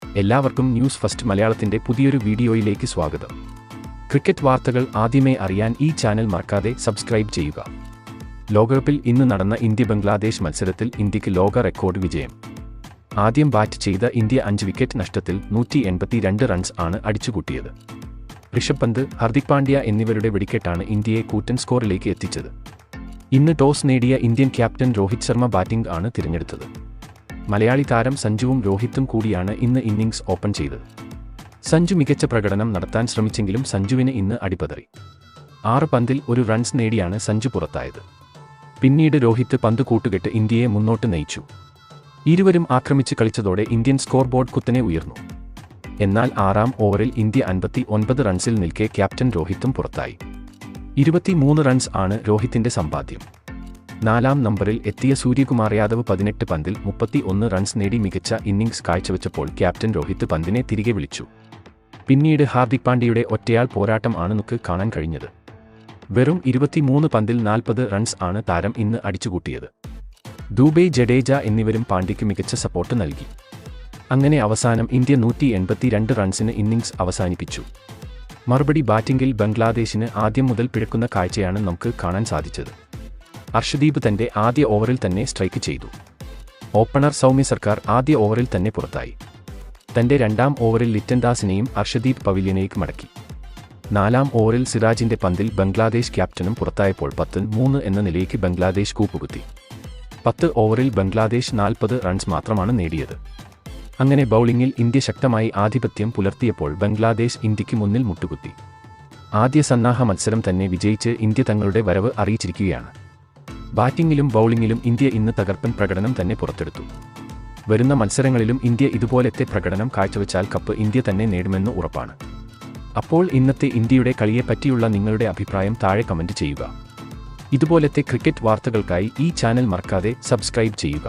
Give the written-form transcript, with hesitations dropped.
എല്ലാവർക്കും news first മലയാളത്തിന്റെ പുതിയൊരു വീഡിയോയിലേക്ക് സ്വാഗതം. ക്രിക്കറ്റ് വാർത്തകൾ ആദ്യമേ അറിയാൻ ഈ ചാനൽ മറക്കാതെ സബ്സ്ക്രൈബ് ചെയ്യുക. ലോകകപ്പിൽ ഇന്ന് നടന്ന ഇന്ത്യ-ബംഗ്ലാദേശ് മത്സരത്തിൽ ഇന്ത്യക്ക് ലോക റെക്കോർഡ് വിജയം. ആദ്യം ബാറ്റ് ചെയ്ത ഇന്ത്യ 5 വിക്കറ്റ് നഷ്ടത്തിൽ 182 റൺസ് ആണ് അടിച്ചുകൂട്ടിയത്. ഋഷഭ് പന്ത്, ഹർദിക് പാണ്ഡ്യ എന്നിവരുടെ വെടിക്കെട്ടാണ് ഇന്ത്യയെ കൂറ്റൻ സ്കോറിലേക്ക് എത്തിച്ചത്. ഇന്ന് ടോസ് നേടിയ Indian captain Rohit Sharma batting ആണ് തിരഞ്ഞെടുത്തത്. മലയാളി താരം സഞ്ജുവും രോഹിത്തും കൂടിയാണ് ഇന്ന് ഇന്നിംഗ്സ് ഓപ്പൺ ചെയ്തത്. സഞ്ജു മികച്ച പ്രകടനം നടത്താൻ ശ്രമിച്ചെങ്കിലും സഞ്ജുവിന് ഇന്ന് അടിപതറി. 6 പന്തിൽ 1 റൺസ് നേടിയാണ് സഞ്ജു പുറത്തായത്. പിന്നീട് രോഹിത് പന്ത് കൂട്ടുകെട്ട് ഇന്ത്യയെ മുന്നോട്ട് നയിച്ചു. ഇരുവരും ആക്രമിച്ച് കളിച്ചതോടെ ഇന്ത്യൻ സ്കോർ ബോർഡ് കുത്തനെ ഉയർന്നു. എന്നാൽ 6ാം ഓവറിൽ ഇന്ത്യ 59 റൺസിൽ നിൽക്കെ ക്യാപ്റ്റൻ രോഹിത്തും പുറത്തായി. 23 റൺസ് ആണ് രോഹിത്തിന്റെ സമ്പാദ്യം. 4ാം നമ്പറിൽ എത്തിയ സൂര്യകുമാർ യാദവ് 18 പന്തിൽ 31 റൺസ് നേടി മികച്ച ഇന്നിംഗ്സ് കാഴ്ചവെച്ചപ്പോൾ ക്യാപ്റ്റൻ രോഹിത് പന്തിനെ തിരികെ വിളിച്ചു. പിന്നീട് ഹാർദിക് പാണ്ഡ്യയുടെ ഒറ്റയാൾ പോരാട്ടം ആണ് നമുക്ക് കാണാൻ കഴിഞ്ഞത്. വെറും 23 പന്തിൽ 40 റൺസ് ആണ് താരം ഇന്ന് അടിച്ചുകൂട്ടിയത്. ദുബെ, ജഡേജ എന്നിവരും പാണ്ഡ്യയ്ക്ക് മികച്ച സപ്പോർട്ട് നൽകി. അങ്ങനെ അവസാനം ഇന്ത്യ 182 റൺസിന് ഇന്നിംഗ്സ് അവസാനിപ്പിച്ചു. മറുപടി ബാറ്റിംഗിൽ ബംഗ്ലാദേശിന് ആദ്യം മുതൽ പിഴക്കുന്ന കാഴ്ചയാണ് നമുക്ക് കാണാൻ സാധിച്ചത്. അർഷദീപ് തന്റെ ആദ്യ ഓവറിൽ തന്നെ സ്ട്രൈക്ക് ചെയ്തു. ഓപ്പണർ സൗമ്യ സർക്കാർ ആദ്യ ഓവറിൽ തന്നെ പുറത്തായി. തന്റെ 2ാം ഓവറിൽ ലിറ്റൻ ദാസിനെയും അർഷദീപ് പവിലിയനേക്ക് മടക്കി. 4ാം ഓവറിൽ സിറാജിന്റെ പന്തിൽ ബംഗ്ലാദേശ് ക്യാപ്റ്റനും പുറത്തായപ്പോൾ 10-3 എന്ന നിലയ്ക്ക് ബംഗ്ലാദേശ് കൂപ്പുകുത്തി. 10 ഓവറിൽ ബംഗ്ലാദേശ് 40 റൺസ് മാത്രമാണ് നേടിയത്. അങ്ങനെ ബൗളിംഗിൽ ഇന്ത്യ ശക്തമായി ആധിപത്യം പുലർത്തിയപ്പോൾ ബംഗ്ലാദേശ് ഇന്ത്യക്ക് മുന്നിൽ മുട്ടുകുത്തി. ആദ്യ സന്നാഹ മത്സരം തന്നെ വിജയിച്ച് ഇന്ത്യ തങ്ങളുടെ വരവ് അറിയിച്ചിരിക്കുകയാണ്. ബാറ്റിംഗിലും ബൗളിംഗിലും ഇന്ത്യ ഇന്ന് തകർപ്പൻ പ്രകടനം തന്നെ പുറത്തെടുത്തു. വരുന്ന മത്സരങ്ങളിലും ഇന്ത്യ ഇതുപോലത്തെ പ്രകടനം കാഴ്ചവെച്ചാൽ കപ്പ് ഇന്ത്യ തന്നെ നേടുമെന്ന് ഉറപ്പാണ്. അപ്പോൾ ഇന്നത്തെ ഇന്ത്യയുടെ കളിയെപ്പറ്റിയുള്ള നിങ്ങളുടെ അഭിപ്രായം താഴെ കമന്റ് ചെയ്യുക. ഇതുപോലത്തെ ക്രിക്കറ്റ് വാർത്തകൾക്കായി ഈ ചാനൽ മറക്കാതെ സബ്സ്ക്രൈബ് ചെയ്യുക.